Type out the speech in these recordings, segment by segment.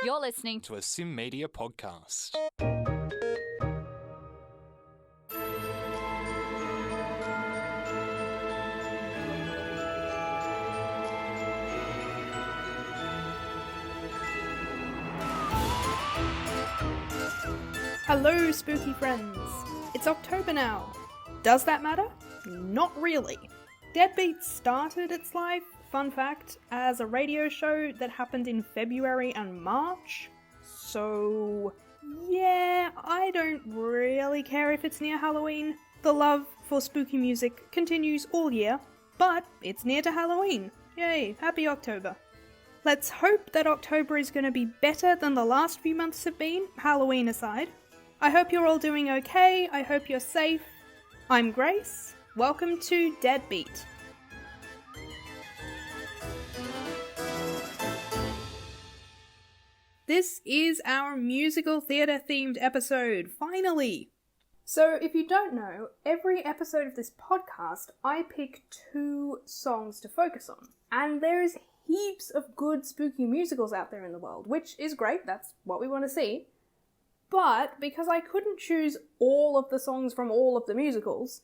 You're listening to a Sim Media podcast. Hello, spooky friends. It's October now. Does that matter? Not really. Deadbeat started its life, fun fact, as a radio show that happened in February and March. So, yeah, I don't really care if it's near Halloween. The love for spooky music continues all year, but it's near to Halloween. Yay, happy October. Let's hope that October is going to be better than the last few months have been, Halloween aside. I hope you're all doing okay, I hope you're safe. I'm Grace, welcome to Deadbeat. This is our musical theatre themed episode, finally! So if you don't know, every episode of this podcast I pick 2 songs to focus on. And there's heaps of good spooky musicals out there in the world, which is great, that's what we want to see. But because I couldn't choose all of the songs from all of the musicals,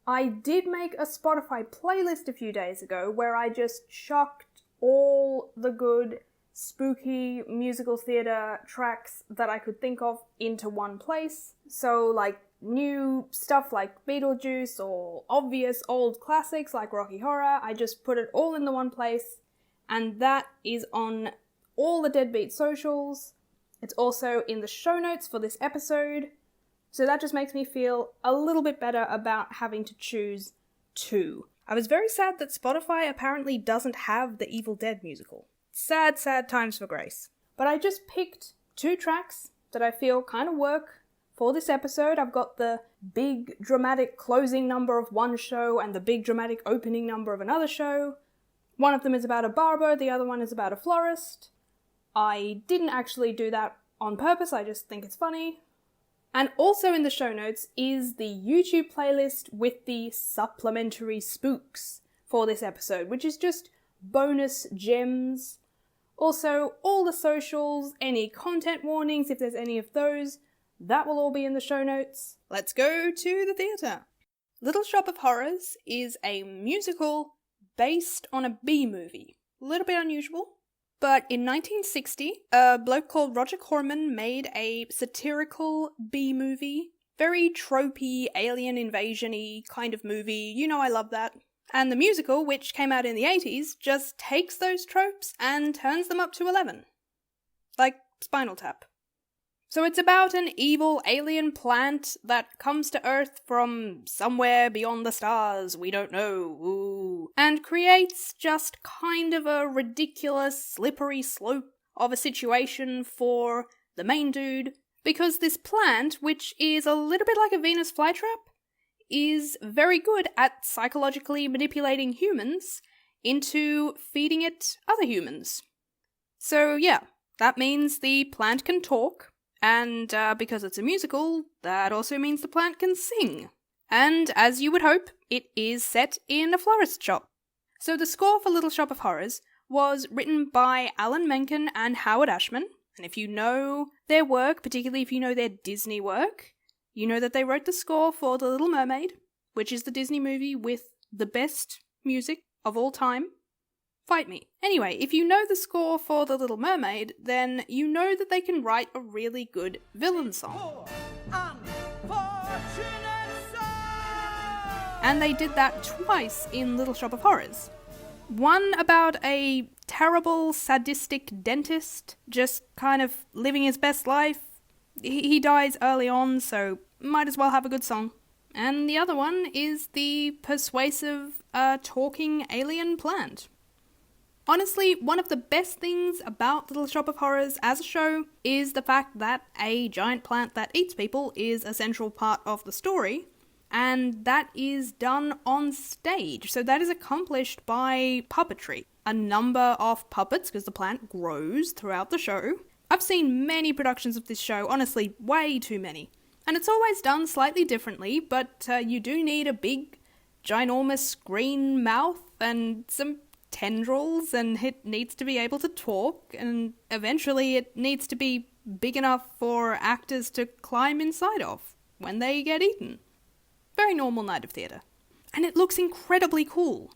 I did make a Spotify playlist a few days ago where I just chucked all the good spooky musical theatre tracks that I could think of into one place. So like new stuff like Beetlejuice or obvious old classics like Rocky Horror, I just put it all in the one place, and that is on all the Deadbeat socials. It's also in the show notes for this episode, so that just makes me feel a little bit better about having to choose 2. I was very sad that Spotify apparently doesn't have the Evil Dead musical. Sad, sad times for Grace. But I just picked 2 tracks that I feel kind of work for this episode. I've got the big dramatic closing number of one show and the big dramatic opening number of another show. One of them is about a barber, the other one is about a florist. I didn't actually do that on purpose, I just think it's funny. And also in the show notes is the YouTube playlist with the supplementary spooks for this episode, which is just bonus gems. Also, all the socials, any content warnings, if there's any of those, that will all be in the show notes. Let's go to the theatre. Little Shop of Horrors is a musical based on a B-movie. A little bit unusual. But in 1960, a bloke called Roger Corman made a satirical B-movie. Very tropey, alien invasion-y kind of movie. You know I love that. And the musical, which came out in the 80s, just takes those tropes and turns them up to 11. Like Spinal Tap. So it's about an evil alien plant that comes to Earth from somewhere beyond the stars, we don't know, ooh, and creates just kind of a ridiculous, slippery slope of a situation for the main dude, because this plant, which is a little bit like a Venus flytrap, is very good at psychologically manipulating humans into feeding it other humans. So yeah, that means the plant can talk. And because it's a musical, that also means the plant can sing. And as you would hope, it is set in a florist shop. So the score for Little Shop of Horrors was written by Alan Menken and Howard Ashman. And if you know their work, particularly if you know their Disney work, you know that they wrote the score for The Little Mermaid, which is the Disney movie with the best music of all time. Fight me. Anyway, if you know the score for The Little Mermaid, then you know that they can write a really good villain song. And they did that twice in Little Shop of Horrors. One about a terrible, sadistic dentist, just kind of living his best life. He dies early on, so might as well have a good song. And the other one is the persuasive, talking alien plant. Honestly, one of the best things about Little Shop of Horrors as a show is the fact that a giant plant that eats people is a central part of the story, and that is done on stage. So that is accomplished by puppetry. A number of puppets, because the plant grows throughout the show. I've seen many productions of this show, honestly, way too many. And it's always done slightly differently, but you do need a big, ginormous green mouth and some tendrils, and it needs to be able to talk, and eventually it needs to be big enough for actors to climb inside of when they get eaten. Very normal night of theatre. And it looks incredibly cool.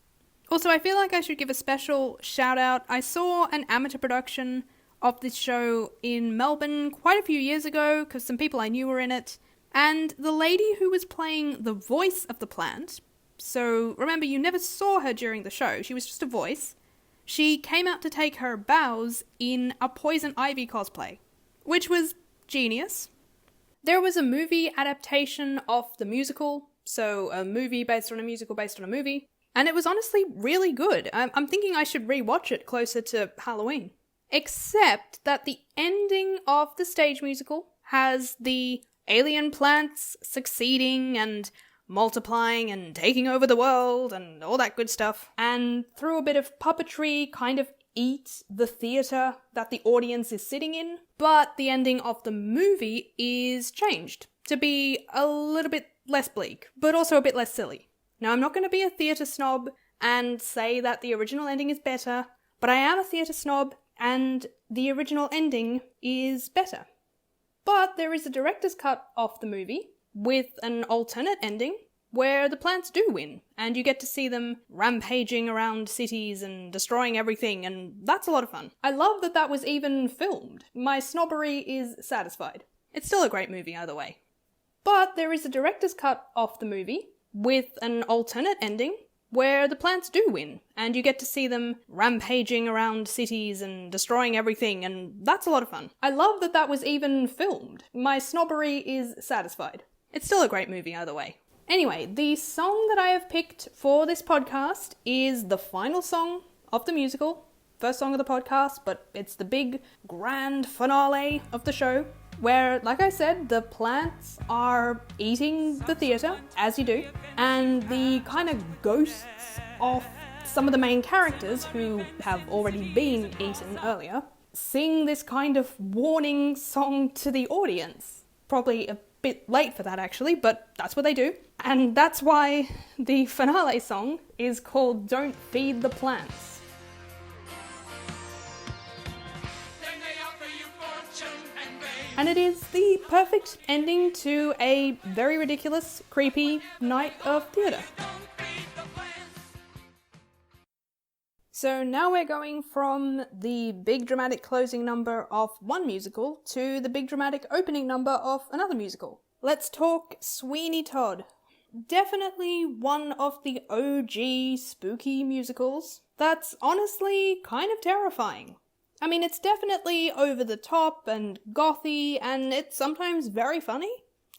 Also, I feel like I should give a special shout out. I saw an amateur production of this show in Melbourne quite a few years ago, because some people I knew were in it, and the lady who was playing the voice of the plant, so remember, you never saw her during the show, she was just a voice, she came out to take her bows in a Poison Ivy cosplay, which was genius. There was a movie adaptation of the musical, so a movie based on a musical based on a movie, and it was honestly really good. I'm thinking I should rewatch it closer to Halloween. Except that the ending of the stage musical has the alien plants succeeding and multiplying and taking over the world and all that good stuff, and through a bit of puppetry kind of eat the theatre that the audience is sitting in, but the ending of the movie is changed to be a little bit less bleak, but also a bit less silly. Now, I'm not going to be a theatre snob and say that the original ending is better, but I am a theatre snob, and the original ending is better. But there is a director's cut of the movie with an alternate ending where the plants do win, and you get to see them rampaging around cities and destroying everything, and that's a lot of fun. I love that that was even filmed. My snobbery is satisfied. It's still a great movie either way. But there is a director's cut of the movie with an alternate ending where the plants do win, and you get to see them rampaging around cities and destroying everything, and that's a lot of fun. I love that that was even filmed. My snobbery is satisfied. It's still a great movie either way. Anyway, the song that I have picked for this podcast is the final song of the musical. First song of the podcast, but it's the big, grand finale of the show, where, like I said, the plants are eating the theatre, as you do, and the kind of ghosts of some of the main characters who have already been eaten earlier sing this kind of warning song to the audience. Probably a bit late for that, actually, but that's what they do. And that's why the finale song is called Don't Feed the Plants. And it is the perfect ending to a very ridiculous, creepy night of theatre. So now we're going from the big dramatic closing number of one musical to the big dramatic opening number of another musical. Let's talk Sweeney Todd. Definitely one of the OG spooky musicals that's honestly kind of terrifying. I mean, it's definitely over the top and gothy, and it's sometimes very funny.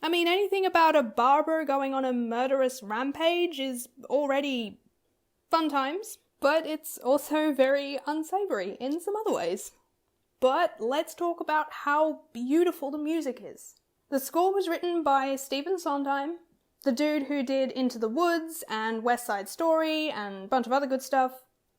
I mean, anything about a barber going on a murderous rampage is already fun times, but it's also very unsavory in some other ways. But let's talk about how beautiful the music is. The score was written by Stephen Sondheim, the dude who did Into the Woods and West Side Story and a bunch of other good stuff.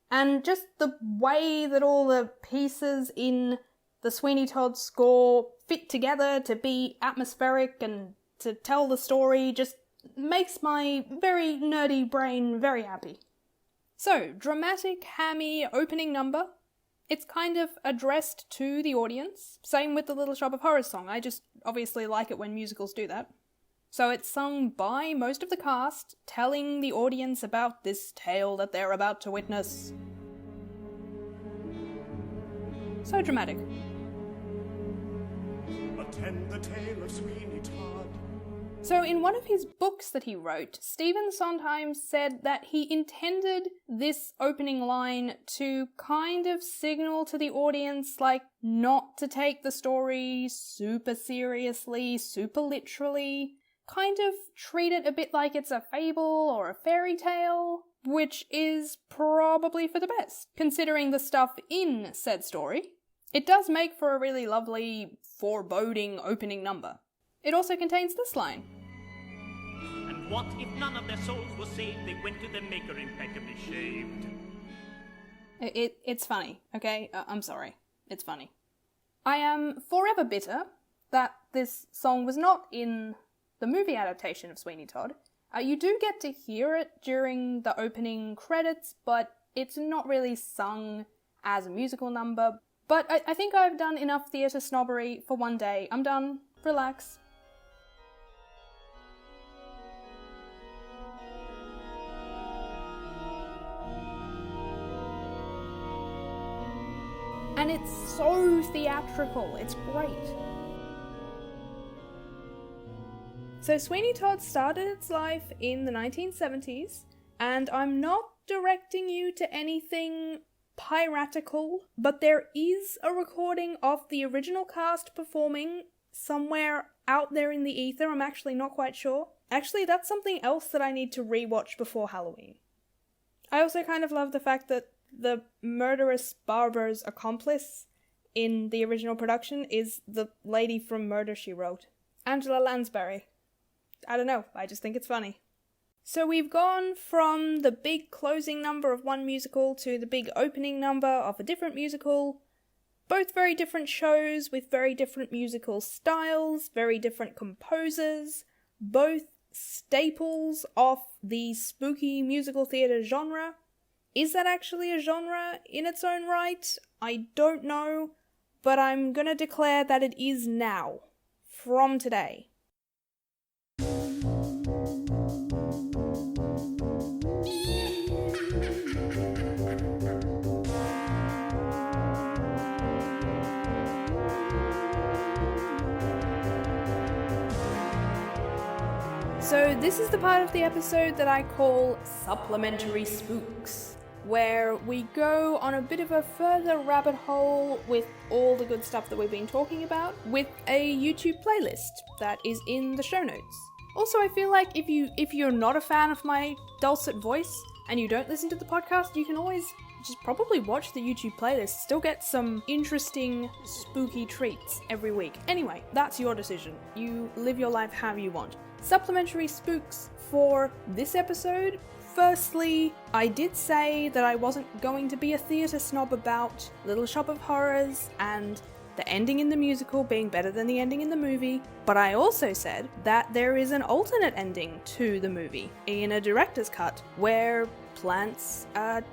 And just the way that all the pieces in the Sweeney Todd score fit together to be atmospheric and to tell the story just makes my very nerdy brain very happy. So, dramatic, hammy opening number. It's kind of addressed to the audience. Same with the Little Shop of Horrors song. I just obviously like it when musicals do that. So it's sung by most of the cast, telling the audience about this tale that they're about to witness. So dramatic. Attend the tale of Sweeney Todd. So in one of his books that he wrote, Stephen Sondheim said that he intended this opening line to kind of signal to the audience, like, not to take the story super seriously, super literally. Kind of treat it a bit like it's a fable or a fairy tale, which is probably for the best, considering the stuff in said story. It does make for a really lovely, foreboding opening number. It also contains this line. And what if none of their souls were saved? They went to their maker impeccably shaved. It's funny, okay? I'm sorry. It's funny. I am forever bitter that this song was not in the movie adaptation of Sweeney Todd. You do get to hear it during the opening credits, but It's not really sung as a musical number, but I think I've done enough theatre snobbery for one day. I'm done. Relax. And it's so theatrical, it's great. So Sweeney Todd started its life in the 1970s, and I'm not directing you to anything piratical, but there is a recording of the original cast performing somewhere out there in the ether. I'm actually not quite sure. Actually, that's something else that I need to rewatch before Halloween. I also kind of love the fact that the murderous barber's accomplice in the original production is the lady from Murder, She Wrote. Angela Lansbury. I don't know, I just think it's funny. So we've gone from the big closing number of one musical to the big opening number of a different musical. Both very different shows with very different musical styles, very different composers, both staples of the spooky musical theatre genre. Is that actually a genre in its own right? I don't know, but I'm gonna declare that it is now, from today. So this is the part of the episode that I call Supplementary Spooks, where we go on a bit of a further rabbit hole with all the good stuff that we've been talking about, with a YouTube playlist that is in the show notes. Also, I feel like if you're not a fan of my dulcet voice and you don't listen to the podcast, you can always just probably watch the YouTube playlist, still get some interesting spooky treats every week. Anyway, that's your decision. You live your life how you want. Supplementary spooks for this episode. Firstly, I did say that I wasn't going to be a theatre snob about Little Shop of Horrors and the ending in the musical being better than the ending in the movie, but I also said that there is an alternate ending to the movie in a director's cut where plants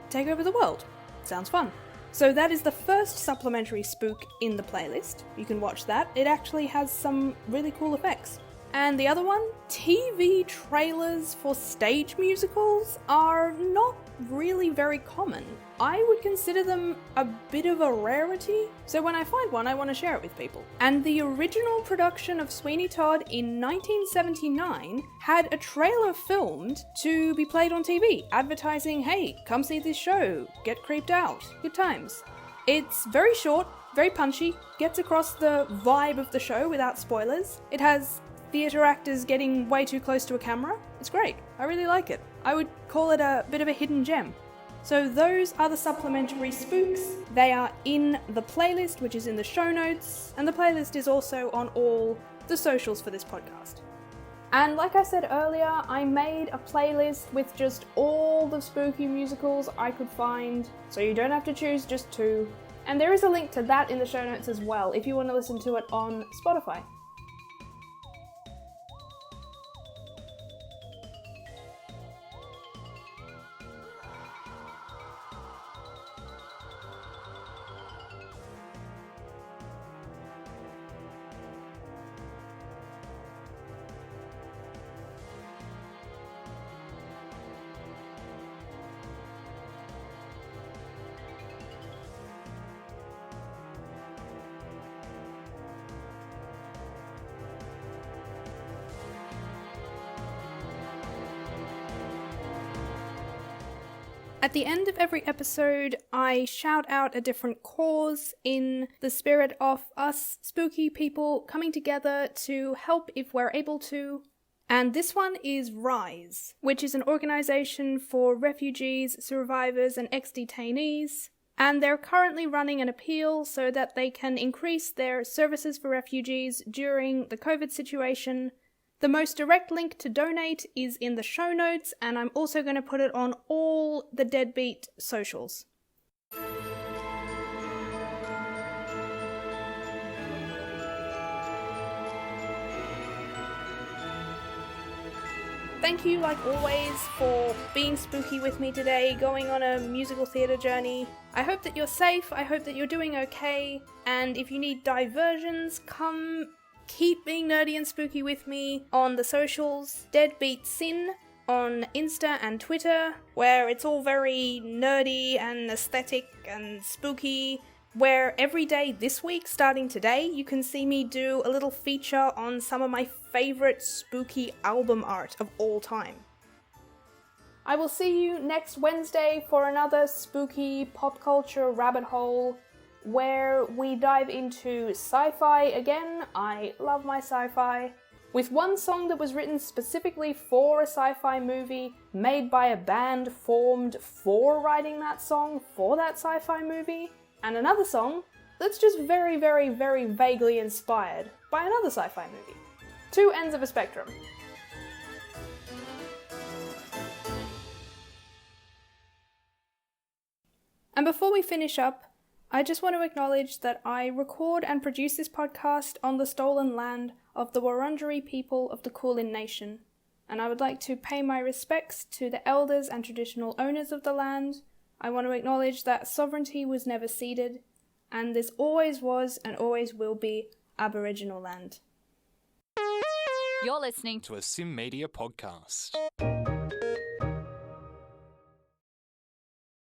take over the world. Sounds fun. So that is the first supplementary spook in the playlist. You can watch that. It actually has some really cool effects. And the other one, TV trailers for stage musicals are not really very common. I would consider them a bit of a rarity, so when I find one, I want to share it with people. And the original production of Sweeney Todd in 1979 had a trailer filmed to be played on TV, advertising, hey, come see this show, get creeped out, good times. It's very short, very punchy, gets across the vibe of the show without spoilers. It has theatre actors getting way too close to a camera. It's great. I really like it. I would call it a bit of a hidden gem. So those are the supplementary spooks. They are in the playlist, which is in the show notes, and the playlist is also on all the socials for this podcast. And like I said earlier, I made a playlist with just all the spooky musicals I could find, so you don't have to choose just two. And there is a link to that in the show notes as well, if you want to listen to it on Spotify. At the end of every episode, I shout out a different cause in the spirit of us spooky people coming together to help if we're able to. And this one is RISE, which is an organisation for refugees, survivors and ex-detainees. And they're currently running an appeal so that they can increase their services for refugees during the COVID situation. The most direct link to donate is in the show notes, and I'm also going to put it on all the Deadbeat socials. Thank you, like always, for being spooky with me today, going on a musical theatre journey. I hope that you're safe, I hope that you're doing okay, and if you need diversions, come keep being nerdy and spooky with me on the socials. Deadbeat Sin on Insta and Twitter, where it's all very nerdy and aesthetic and spooky, where every day this week, starting today, you can see me do a little feature on some of my favourite spooky album art of all time. I will see you next Wednesday for another spooky pop culture rabbit hole, where we dive into sci-fi again. I love my sci-fi. With one song that was written specifically for a sci-fi movie, made by a band formed for writing that song for that sci-fi movie, and another song that's just very, very, very vaguely inspired by another sci-fi movie. Two ends of a spectrum. And before we finish up, I just want to acknowledge that I record and produce this podcast on the stolen land of the Wurundjeri People of the Kulin Nation, and I would like to pay my respects to the elders and traditional owners of the land. I want to acknowledge that sovereignty was never ceded, and this always was and always will be Aboriginal land. You're listening to a Sim Media podcast.